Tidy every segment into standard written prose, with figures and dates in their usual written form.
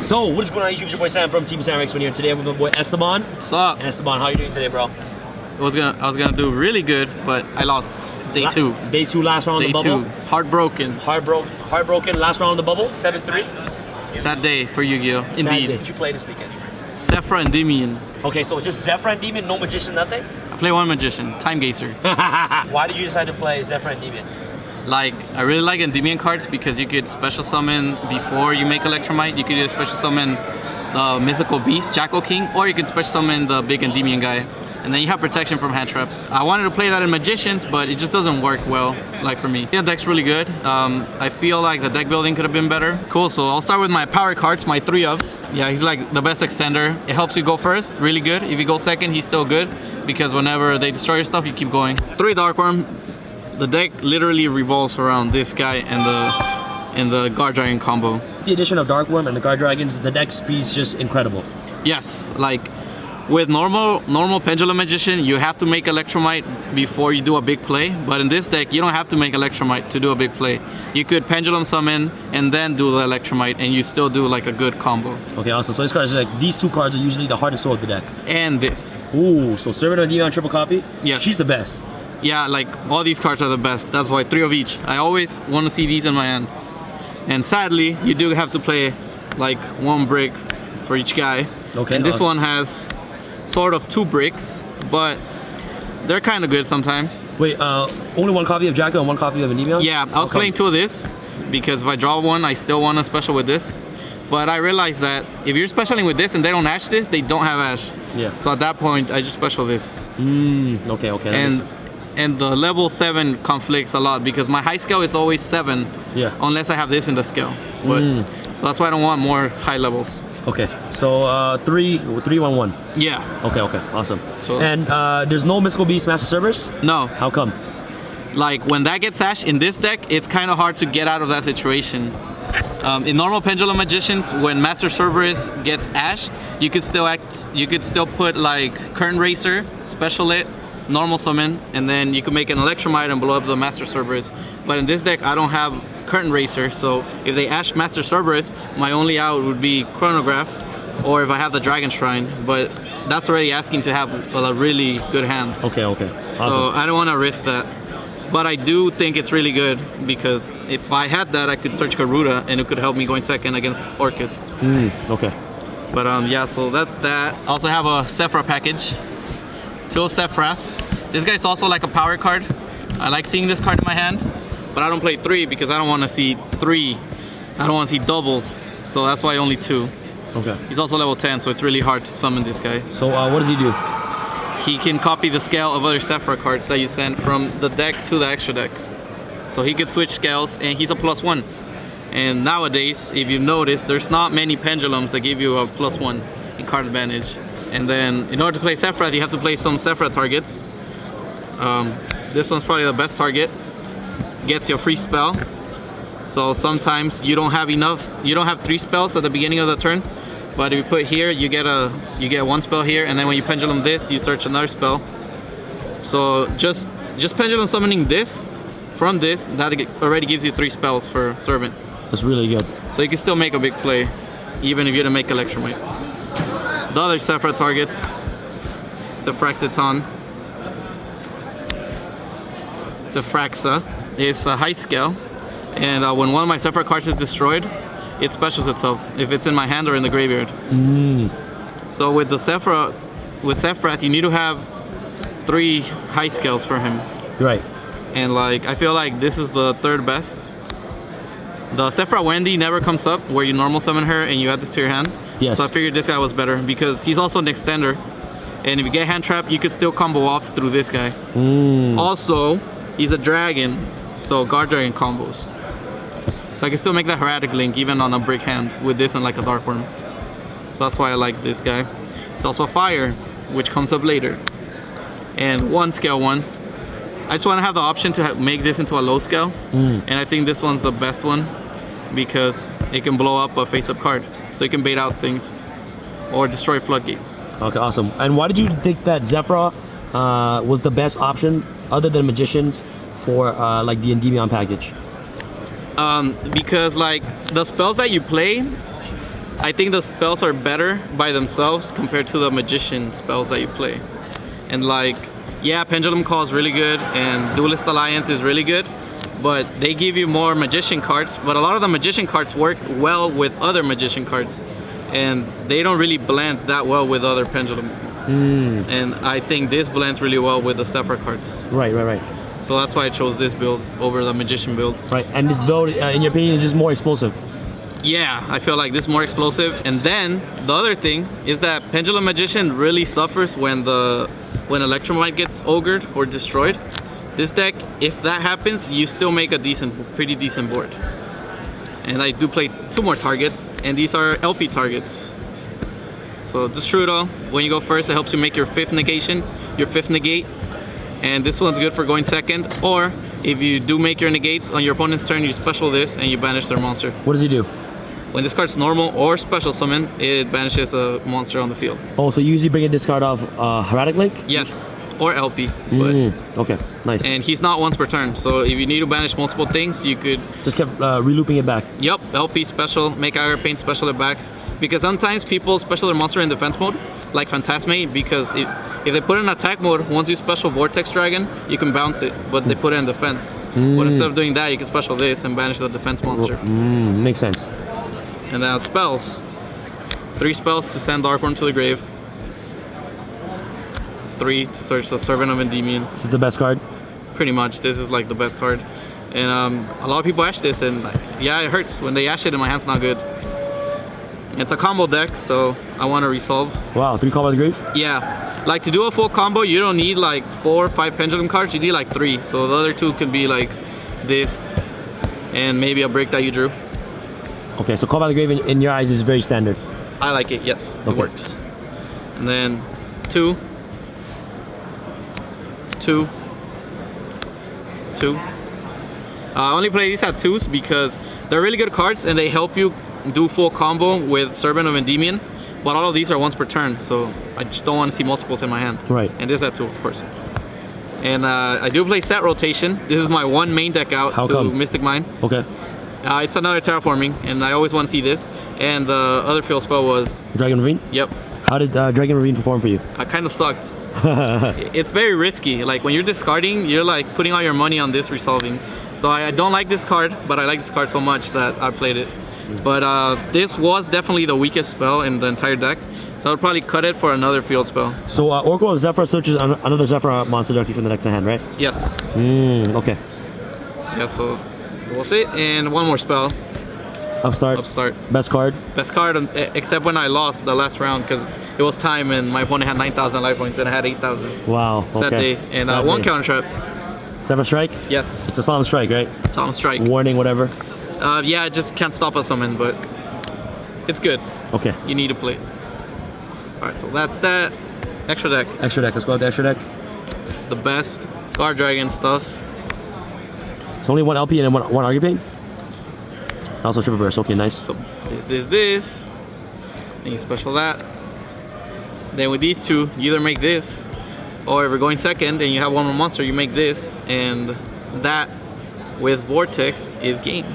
So, what is going on YouTube? It's your boy Sam from Team Sam X1 here. Today I'm with my boy Esteban. What's up? Esteban, how are you doing today, bro? I was gonna do really good, but I lost day two. Day two, last round of the bubble. Day two, heartbroken. Heartbroken, last round of the bubble, 7-3. Sad day for Yu-Gi-Oh! Indeed. Sad day. What you play this weekend? ZEFRA and Demian. Okay, so it's just ZEFRA and Demian, no magician, nothing? I play one magician, Time Gazer. Why did you decide to play ZEFRA and Demian? Like, I really like Endymion cards because you could special summon before you make Electromite. You could either special summon the mythical beast, Jackal King, or you could special summon the big Endymion guy. And then you have protection from hand traps. I wanted to play that in Magicians, but it just doesn't work well, like for me. Yeah, the deck's really good. I feel like the deck building could have been better. Cool, so I'll start with my power cards, my 3-ofs. Yeah, he's like the best extender. It helps you go first, really good. If you go second, he's still good, because whenever they destroy your stuff, you keep going. 3 Dark Worm. The deck literally revolves around this guy and the Guard Dragon combo. The addition of Dark Worm and the Guard Dragons, the deck speed's just incredible. Yes, like with normal Pendulum Magician, you have to make Electromite before you do a big play. But in this deck, you don't have to make Electromite to do a big play. You could Pendulum Summon and then do the Electromite, and you still do like a good combo. Okay, awesome. So this card is like, these 2 cards are usually the heart and soul of the deck. And this. Ooh, so Servant of Demon triple copy? Yes. She's the best. Yeah, like all these cards are the best. That's why 3 of each. I always want to see these in my hand. And sadly, you do have to play like 1 brick for each guy. Okay. And this one has sort of 2 bricks, but they're kind of good sometimes. Wait, only 1 copy of Jackal and 1 copy of Endymion? Yeah, I was playing 2 of this because if I draw 1, I still want to special with this. But I realized that if you're specialing with this and they don't ash this, they don't have ash. Yeah. So at that point, I just special this. Okay. And the level 7 conflicts a lot because my high scale is always 7. Yeah. Unless I have this in the scale. But so that's why I don't want more high levels. Okay. So 3, 1, 1. Yeah. Okay. Awesome. So, and there's no Mystical Beast Master Cerberus? No. How come? Like when that gets ashed in this deck, it's kind of hard to get out of that situation. In normal Pendulum Magicians, when Master Cerberus gets ashed, you could still put like Curtain Racer, Special It, normal summon, and then you can make an Electromite and blow up the Master Cerberus. But in this deck, I don't have Curtain Racer, so if they ash Master Cerberus, my only out would be Chronograph, or if I have the Dragon Shrine, but that's already asking to have a really good hand. Okay. Awesome. So I don't want to risk that. But I do think it's really good, because if I had that, I could search Garuda, and it could help me going second against Orcust. Okay. But yeah, so that's that. I also have a ZEFRA package. 2 of ZEFRA. This guy's also like a power card. I like seeing this card in my hand, but I don't play 3 because I don't want to see 3. I don't want to see doubles, so that's why only 2. Okay. He's also level 10, so it's really hard to summon this guy. So what does he do? He can copy the scale of other ZEFRA cards that you send from the deck to the extra deck. So he could switch scales, and he's a +1. And nowadays, if you've noticed, there's not many pendulums that give you a +1 in card advantage. And then in order to play ZEFRA, you have to play some ZEFRA targets. This one's probably the best target. Gets you a free spell. So sometimes you don't have enough, you don't have 3 spells at the beginning of the turn. But if you put here, you get 1 spell here, and then when you pendulum this, you search another spell. So just pendulum summoning this from this, that already gives you 3 spells for Servant. That's really good. So you can still make a big play, even if you don't make Electromite. The other ZEFRA targets, Zefraxiton. Zefraxa is a high scale, and when one of my ZEFRA cards is destroyed, it specials itself if it's in my hand or in the graveyard. So with the ZEFRA, you need to have 3 high scales for him. Right. And like I feel like this is the 3rd best. The ZEFRA Wendy never comes up where you normal summon her and you add this to your hand. Yes. So I figured this guy was better because he's also an extender, and if you get hand trap, you could still combo off through this guy. Also, he's a dragon, so Guard Dragon combos. So I can still make that Heretic Link even on a brick hand with this and like a Dark Worm. So that's why I like this guy. It's also a fire, which comes up later. And 1 scale 1. I just want to have the option to make this into a low scale. And I think this one's the best one because it can blow up a face-up card. So you can bait out things or destroy floodgates. Okay, awesome. And why did you think that ZEFRA was the best option other than Magicians for like the Endymion package? Because like the spells that you play, I think the spells are better by themselves compared to the magician spells that you play. And like, yeah, Pendulum Call is really good and Duelist Alliance is really good, but they give you more magician cards, but a lot of the magician cards work well with other magician cards, and they don't really blend that well with other Pendulum. And I think this blends really well with the ZEFRA cards. Right. So that's why I chose this build over the magician build. Right, and this build, in your opinion, is just more explosive. Yeah, I feel like this is more explosive. And then the other thing is that Pendulum Magician really suffers when Electromite gets ogred or destroyed. This deck, if that happens, you still make a pretty decent board. And I do play 2 more targets, and these are LP targets. So Destrudo, when you go first, it helps you make your 5th negation, your 5th negate. And this one's good for going second, or if you do make your negates on your opponent's turn, you special this and you banish their monster. What does he do? When this card's normal or special summon, it banishes a monster on the field. Oh, so you usually bring this card off Hermetic Link? Yes, or LP. Okay, nice. And he's not once per turn, so if you need to banish multiple things, you could... Just keep re-looping it back. Yep, LP special, make Aggro Paint special it back. Because sometimes people special their monster in defense mode, like Phantasmate, because if they put it in attack mode, once you special Vortex Dragon, you can bounce it, but they put it in defense. But instead of doing that, you can special this and banish the defense monster. Makes sense. And then spells. 3 spells to send Darkworm to the grave. 3 to search the Servant of Endymion. This is the best card? Pretty much, this is like the best card. And a lot of people ash this, and yeah, it hurts. When they ash it and my hand's not good. It's a combo deck, so I want to resolve. Wow, 3 combo the grave? Yeah, like to do a full combo, you don't need like 4 or 5 Pendulum cards, you need like 3. So the other 2 could be like this, and maybe a break that you drew. Okay, so Call by the Grave in your eyes is very standard. I like it, yes, it works. And then 2, 2, 2. I only play these at 2s because they're really good cards and they help you do full combo with Servant of Endymion, but all of these are once per turn, so I just don't want to see multiples in my hand. Right. And this at 2, of course. And I do play set rotation. This is my one main deck out. How to come? Mystic Mine. Okay. It's another terraforming, and I always want to see this. And the other field spell was Dragon Ravine? Yep. How did Dragon Ravine perform for you? I kind of sucked. It's very risky. Like when you're discarding, you're like putting all your money on this resolving. So I don't like this card, but I like this card so much that I played it. But this was definitely the weakest spell in the entire deck, so I would probably cut it for another field spell. So Oracle of Zefra searches another Zefra monster directly from the next hand, right? Yes. Okay. Yeah, so we'll see. And one more spell. Upstart. Upstart. Best card? Best card, except when I lost the last round because it was time and my opponent had 9,000 life points and I had 8,000. Wow, Sad day. And one counter trap. Zefra Strike? Yes. It's a Solemn Strike, right? Solemn Strike. Warning, whatever. Yeah, it just can't stop a summon, but it's good. Okay. You need to play it. Alright, so that's that. Extra deck. Extra deck. Let's go with the extra deck. The best Guard Dragon stuff. It's only 1 LP and then one Argupain? Also triple burst. Okay, nice. So this. Then you special that. Then with these 2, you either make this, or if you're going second and you have one more monster, you make this, and that with Vortex is game.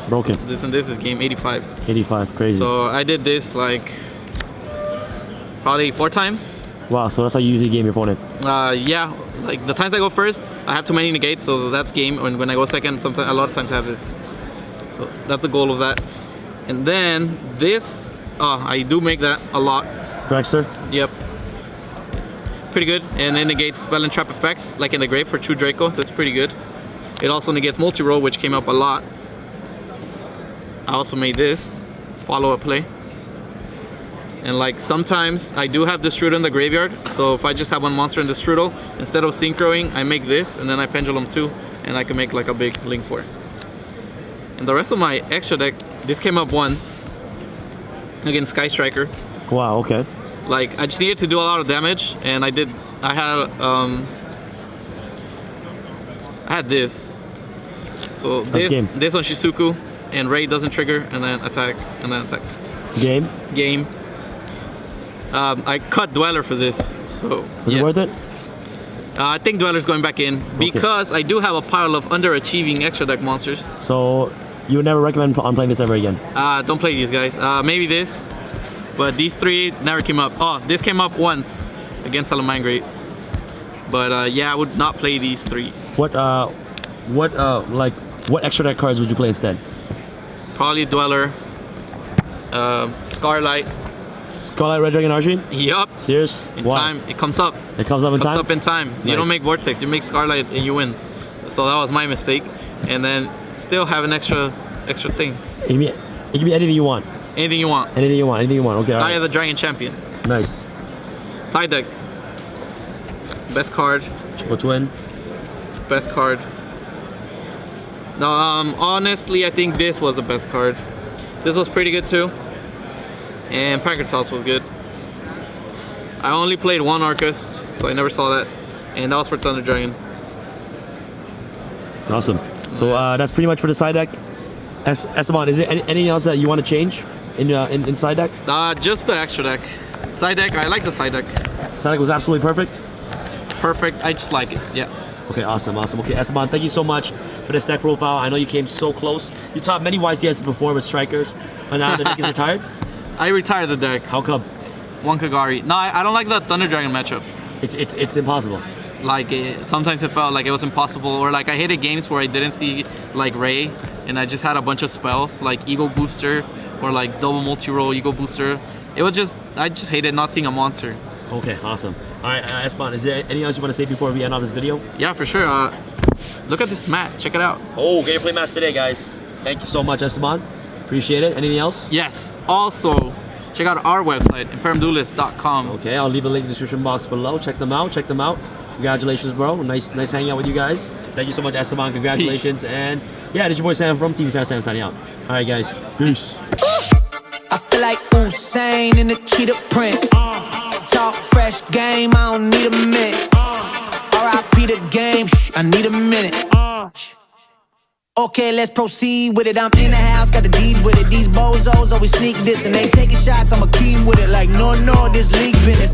Broken. So this and this is game 85. 85, crazy. So I did this like probably 4 times. Wow, so that's how you usually game your opponent. Yeah, like the times I go first, I have too many negates, so that's game. And when I go second, sometimes a lot of times I have this. So that's the goal of that. And then this, I do make that a lot. Dragster? Yep. Pretty good. And it negates spell and trap effects, like in the grave for True Draco, so it's pretty good. It also negates multi-roll, which came up a lot. I also made this follow-up play. And like sometimes I do have Destrudo in the graveyard, so if I just have one monster in Destrudo, instead of synchroing, I make this and then I Pendulum 2, and I can make like a big Link 4. And the rest of my extra deck, this came up once against Sky Striker. Wow, okay. Like I just needed to do a lot of damage, and I had this. So this on Shizuku, and Ray doesn't trigger, and then attack, and then attack. Game. I cut Dweller for this, so was it worth it? I think Dweller's going back in because I do have a pile of underachieving extra deck monsters. So You would never recommend on playing this ever again. Don't play these guys. Maybe this, but these three never came up. Oh, this came up once against Salamangreat. But yeah, I would not play these three. What extra deck cards would you play instead? Probably Dweller, Scarlight. Scarlight Red Dragon Archery? Yup. Serious? In Why? time, it comes up. It comes up in time? Comes up in time. Nice. You don't make Vortex, you make Scarlight and you win. So that was my mistake. And then still have an extra thing. It can be anything you want. Anything you want. Anything you want. Anything you want. Okay. Gaia the Dragon Champion. Nice. Side deck. Best card. Triple Twin. Best card. No, honestly, I think this was the best card. This was pretty good too. And Pancreas House was good. I only played one Arcust, so I never saw that. And that was for Thunder Dragon. Awesome. So that's pretty much for the side deck. Esteban, is there anything else that you want to change in side deck? Just the extra deck. Side deck, I like the side deck. Side deck was absolutely perfect? Perfect, I just like it, yeah. Okay, awesome. Okay, Esteban, thank you so much for this deck profile. I know you came so close. You taught many YCS before with Strikers, but now the deck is retired? I retired the deck. How come? One Kagari. No, I don't like the Thunder Dragon matchup. It's impossible. Like, sometimes it felt like it was impossible, or like I hated games where I didn't see like Ray, and I just had a bunch of spells, like Ego Booster, or like double multi-roll Ego Booster. It was just, I just hated not seeing a monster. Okay, awesome. All right, Esteban, is there anything else you want to say before we end off this video? Yeah, for sure. Look at this mat. Check it out. Oh, gameplay mats today, guys. Thank you so much, Esteban. Appreciate it. Anything else? Yes. Also, check out our website, ImperiumDuelist.com. Okay, I'll leave a link in the description box below. Check them out. Congratulations, bro. Nice hanging out with you guys. Thank you so much, Esteban. Congratulations. Peace. And yeah, this is your boy Sam from TV Star Sam signing out. All right, guys. Peace. I feel like Usain in the cheetah print. Talk fresh game, I don't need a minute. R.I.P. the game, I need a minute. Okay, let's proceed with it. I'm in the house, got the deed with it. These bozos always sneak this and they taking shots. I'm a key with it. Like no, this league business.